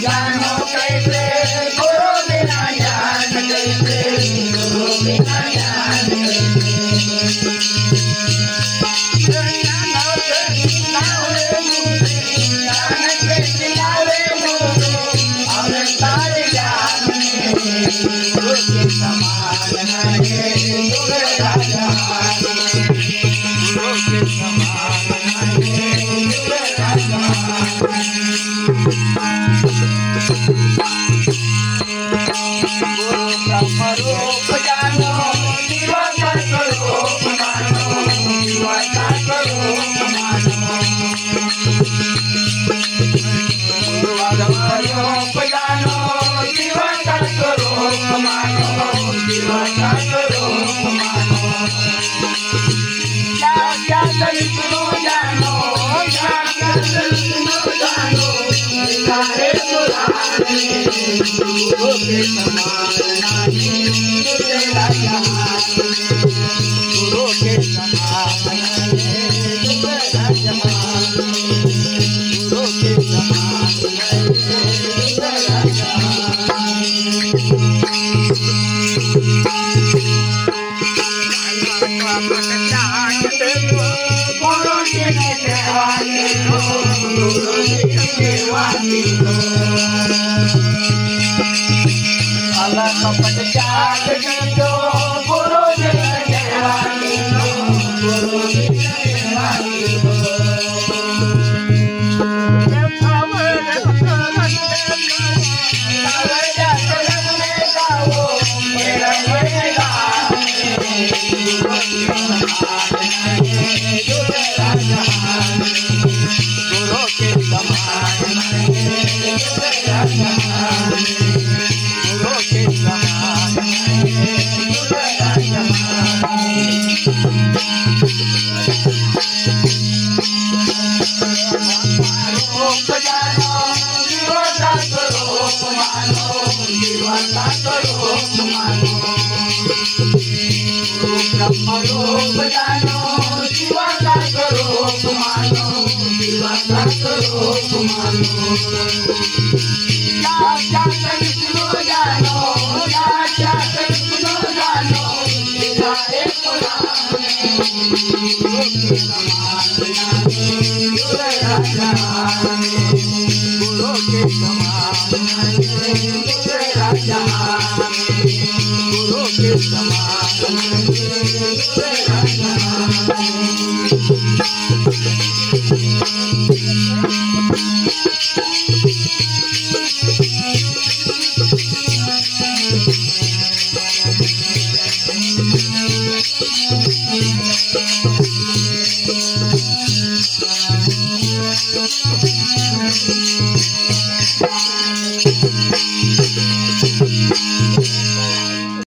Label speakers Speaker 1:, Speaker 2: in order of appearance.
Speaker 1: जानो कैसे गुरु बिना ज्ञान कैसे गुरु बिना ज्ञान रूप जानो जीवा का स्वरूप मानो जीवा का स्वरूप मानो गुरु रूप जानो जीवा का स्वरूप मानो जीवा का स्वरूप मानो क्या सुनो जानो क्या सुनो जानो सारे पुराने गुरु के समान नहीं तेरा जहान गुरु के समान नहीं तेरा जहान गुरु के समान नहीं तेरा जहान गुरु जी के सेवानी गुरु जी के सेवानी अलग कपट जाग जो गुरु जी के सेवानी गुरु जी के सेवानी गुरु के समान तेरा जहान गुरु के समान तेरा जहान रूप जानो जीवा का स्वरूप मानो जीवा का स्वरूप मानो ब्रह्म रूप जानो जीवा का स्वरूप मानो जीवा का स्वरूप मानो क्या विष्णु जानो क्या विष्णु जानो सारे पुराने गुरु के समान नहीं तेरा जहान गुरु के समान नहीं तेरा जहान गुरु के समान नहीं तेरा जहान